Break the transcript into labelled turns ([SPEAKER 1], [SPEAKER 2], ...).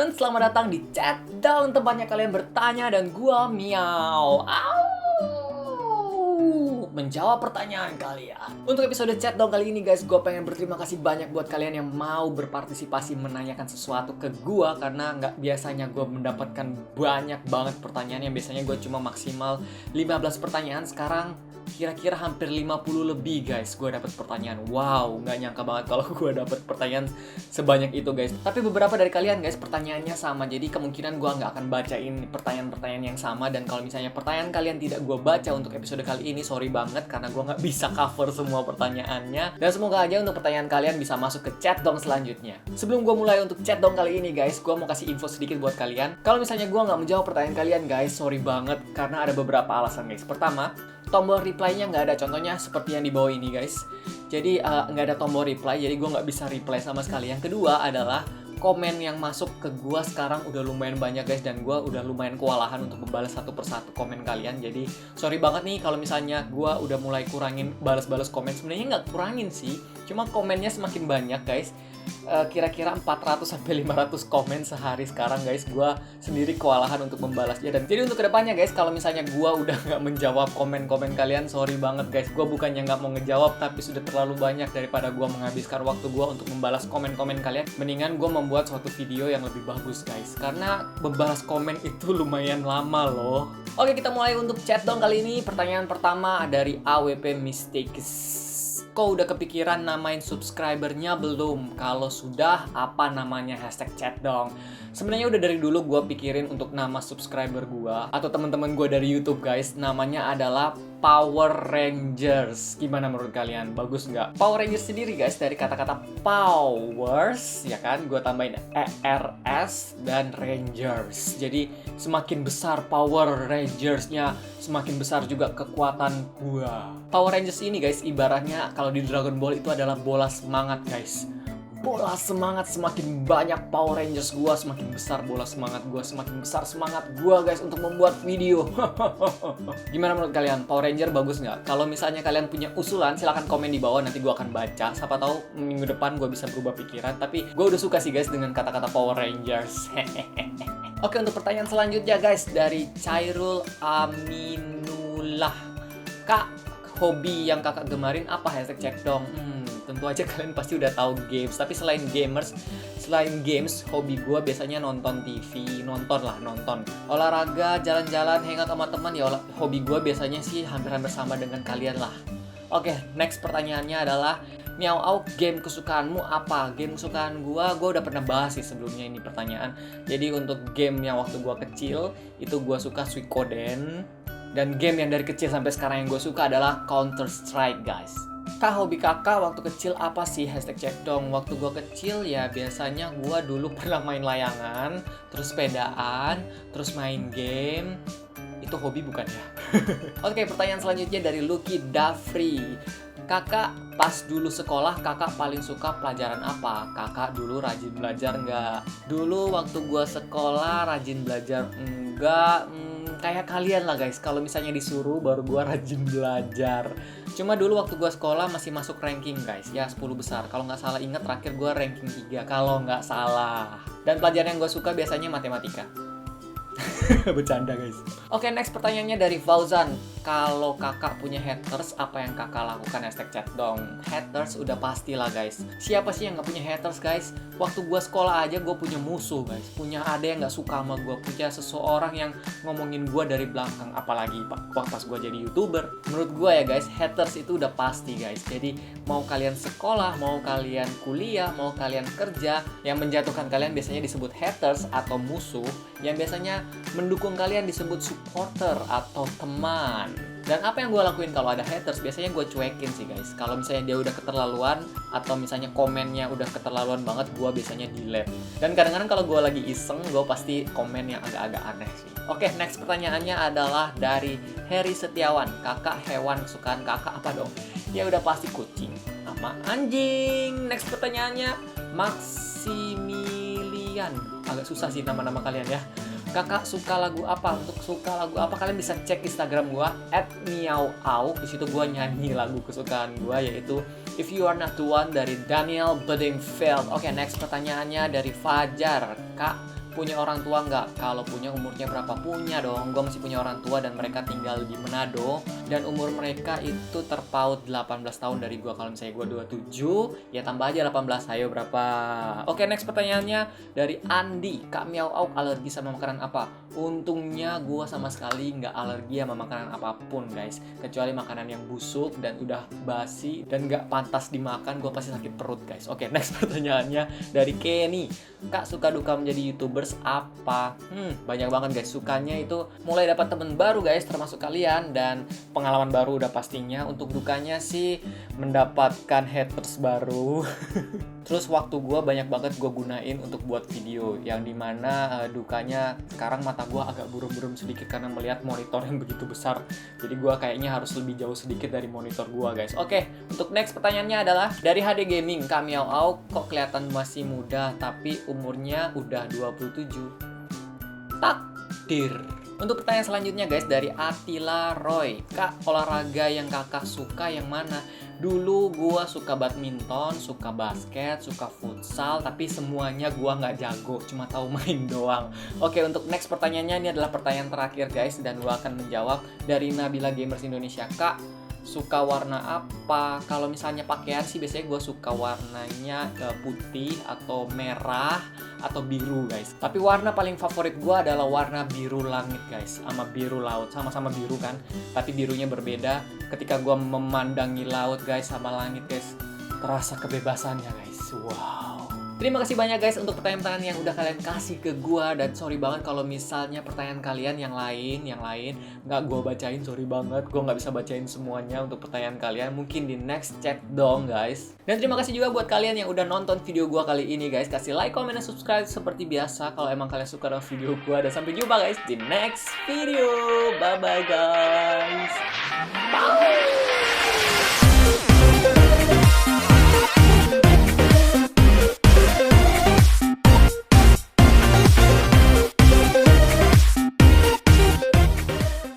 [SPEAKER 1] teman-teman, selamat datang di Chat Dong, tempatnya kalian bertanya dan gua Miau. Menjawab pertanyaan kalian. Untuk episode Chat Dong kali ini guys, gua pengen berterima kasih banyak buat kalian yang mau berpartisipasi menanyakan sesuatu ke gua, karena nggak biasanya gua mendapatkan banyak banget pertanyaan. Yang biasanya gua cuma maksimal 15 pertanyaan, sekarang kira-kira hampir 50 lebih guys gue dapat pertanyaan. Wow, nggak nyangka banget kalau gue dapat pertanyaan sebanyak itu guys. Tapi beberapa dari kalian guys pertanyaannya sama, jadi kemungkinan gue nggak akan bacain pertanyaan-pertanyaan yang sama. Dan kalau misalnya pertanyaan kalian tidak gue baca untuk episode kali ini, sorry banget karena gue nggak bisa cover semua pertanyaannya. Dan semoga aja untuk pertanyaan kalian bisa masuk ke Chat Dong selanjutnya. Sebelum gue mulai untuk Chat Dong kali ini guys, gue mau kasih info sedikit buat kalian. Kalau misalnya gue nggak menjawab pertanyaan kalian guys, sorry banget karena ada beberapa alasan guys. Pertama, tombol reply-nya nggak ada, contohnya seperti yang di bawah ini guys. Jadi nggak ada tombol reply, jadi gue nggak bisa reply sama sekali. Yang kedua adalah komen yang masuk ke gue sekarang udah lumayan banyak guys, dan gue udah lumayan kewalahan untuk membalas satu persatu komen kalian. Jadi sorry banget nih kalau misalnya gue udah mulai kurangin balas-balas komen. Sebenarnya nggak kurangin sih, cuma komennya semakin banyak guys. Kira-kira 400-500 komen sehari sekarang guys. Gue sendiri kewalahan untuk membalasnya. Dan jadi untuk kedepannya guys, kalau misalnya gue udah nggak menjawab komen-komen kalian, sorry banget guys. Gue bukannya nggak mau ngejawab, tapi sudah terlalu banyak daripada gue menghabiskan waktu gue untuk membalas komen-komen kalian. Mendingan gue membuat suatu video yang lebih bagus guys, karena membalas komen itu lumayan lama loh. Oke, kita mulai untuk Chat Dong kali ini. Pertanyaan pertama dari AWP Mistakes. Kau udah kepikiran namain subscribernya belum? Kalau sudah, apa namanya? #Chat Dong. Sebenarnya udah dari dulu gue pikirin untuk nama subscriber gue atau teman-teman gue dari YouTube guys. Namanya adalah Power Rangers. Gimana menurut kalian? Bagus nggak? Power Rangers sendiri guys dari kata-kata powers, ya kan? Gue tambahin ERS dan Rangers. Jadi semakin besar Power Rangers-nya, semakin besar juga kekuatan gue. Power Rangers ini guys, ibaratnya kalau di Dragon Ball itu adalah bola semangat guys. Bola semangat, semakin banyak Power Rangers gua, semakin besar bola semangat gua, semakin besar semangat gua guys untuk membuat video. Gimana menurut kalian? Power Ranger bagus nggak? Kalau misalnya kalian punya usulan, silahkan komen di bawah, nanti gua akan baca. Siapa tahu minggu depan gua bisa berubah pikiran. Tapi gua udah suka sih guys dengan kata-kata Power Rangers. Oke, untuk pertanyaan selanjutnya guys dari Cairul Aminullah. Kak, hobi yang kakak gemarin apa? #Chat Dong. Tentu aja kalian pasti udah tahu games. Tapi selain games, hobi gue biasanya nonton TV, nonton. Olahraga, jalan-jalan, hangout sama teman, ya hobi gue biasanya sih hampir-hampir sama dengan kalian lah. Oke, next pertanyaannya adalah Miau, game kesukaanmu apa? Game kesukaan gue udah pernah bahas sih sebelumnya ini pertanyaan. Jadi untuk game yang waktu gue kecil, itu gue suka Suikoden. Dan game yang dari kecil sampai sekarang yang gue suka adalah Counter Strike guys. Kak, hobi kakak waktu kecil apa sih? #Chat Dong. Waktu gue kecil ya biasanya gue dulu pernah main layangan, terus sepedaan, terus main game. Itu hobi bukan ya? Oke, pertanyaan selanjutnya dari Lucky Dafri. Kakak pas dulu sekolah, kakak paling suka pelajaran apa? Kakak dulu rajin belajar nggak? Dulu waktu gue sekolah rajin belajar enggak. Kayak kalian lah guys, kalau misalnya disuruh baru gue rajin belajar. Cuma dulu waktu gue sekolah masih masuk ranking guys, ya 10 besar. Kalau nggak salah ingat terakhir gue ranking 3, kalau nggak salah. Dan pelajaran yang gue suka biasanya matematika. Bercanda guys. Oke, next pertanyaannya dari Fauzan. Kalau kakak punya haters, apa yang kakak lakukan? #Chat Dong. Haters udah pasti lah guys. Siapa sih yang gak punya haters guys? Waktu gue sekolah aja gue punya musuh guys. Punya ada yang gak suka sama gue. Punya seseorang yang ngomongin gue dari belakang. Apalagi pas gue jadi YouTuber. Menurut gue ya guys, haters itu udah pasti guys. Jadi mau kalian sekolah, mau kalian kuliah, mau kalian kerja, yang menjatuhkan kalian biasanya disebut haters atau musuh. Yang biasanya mendukung kalian disebut supporter atau teman. Dan apa yang gue lakuin kalau ada haters? Biasanya gue cuekin sih guys. Kalau misalnya dia udah keterlaluan atau misalnya komennya udah keterlaluan banget, gue biasanya delete. Dan kadang-kadang kalau gue lagi iseng, gue pasti komen yang agak-agak aneh sih. Oke, next pertanyaannya adalah dari Heri Setiawan. Kakak, hewan kesukaan kakak apa dong? Ya udah pasti kucing sama anjing. Next pertanyaannya Maximilian. Agak susah sih nama-nama kalian ya. Kakak suka lagu apa? Untuk suka lagu apa kalian bisa cek Instagram gua @miauau. Di situ gua nyanyi lagu kesukaan gua yaitu If You Are Not The One dari Daniel Bedingfield. Oke, next pertanyaannya dari Fajar. Kak, punya orang tua nggak? Kalau punya, umurnya berapa? Punya dong. Gue masih punya orang tua dan mereka tinggal di Manado. Dan umur mereka itu terpaut 18 tahun dari gue. Kalau misalnya gue 27, ya tambah aja 18. Ayo berapa? Oke, next pertanyaannya dari Andi. Kak Miao Auk alergi sama makanan apa? Untungnya gue sama sekali nggak alergi sama makanan apapun guys. Kecuali makanan yang busuk dan udah basi dan nggak pantas dimakan, gue pasti sakit perut guys. Oke, next pertanyaannya dari Kenny. Kak, suka duka menjadi YouTubers apa? Banyak banget guys. Sukanya itu mulai dapat temen baru guys, termasuk kalian, dan pengalaman baru udah pastinya. Untuk dukanya sih mendapatkan haters baru. Terus waktu gue banyak banget gue gunain untuk buat video, yang dimana dukanya sekarang mata gue agak burum-burum sedikit karena melihat monitor yang begitu besar. Jadi gue kayaknya harus lebih jauh sedikit dari monitor gue guys. Oke, untuk next pertanyaannya adalah dari HD Gaming. Kak Miao Auk kok kelihatan masih muda tapi umurnya udah 27? Takdir. Untuk pertanyaan selanjutnya guys dari Attila Roy. Kak, olahraga yang kakak suka yang mana? Dulu gua suka badminton, suka basket, suka futsal, tapi semuanya gua nggak jago, cuma tahu main doang. Oke, untuk next pertanyaannya, ini adalah pertanyaan terakhir guys, dan gua akan menjawab dari Nabila Gamers Indonesia. Kak, suka warna apa? Kalau misalnya pakaian sih biasanya gue suka warnanya putih atau merah atau biru guys. Tapi warna paling favorit gue adalah warna biru langit guys, sama biru laut. Sama-sama biru kan, tapi birunya berbeda. Ketika gue memandangi laut guys sama langit guys, terasa kebebasannya guys. Wow. Terima kasih banyak guys untuk pertanyaan-pertanyaan yang udah kalian kasih ke gua, dan sorry banget kalau misalnya pertanyaan kalian yang lain nggak gua bacain, sorry banget, gua nggak bisa bacain semuanya untuk pertanyaan kalian, mungkin di next chat dong guys. Dan terima kasih juga buat kalian yang udah nonton video gua kali ini guys, kasih like, comment, dan subscribe seperti biasa kalau emang kalian suka dengan video gua, dan sampai jumpa guys di next video, bye bye guys. Bye.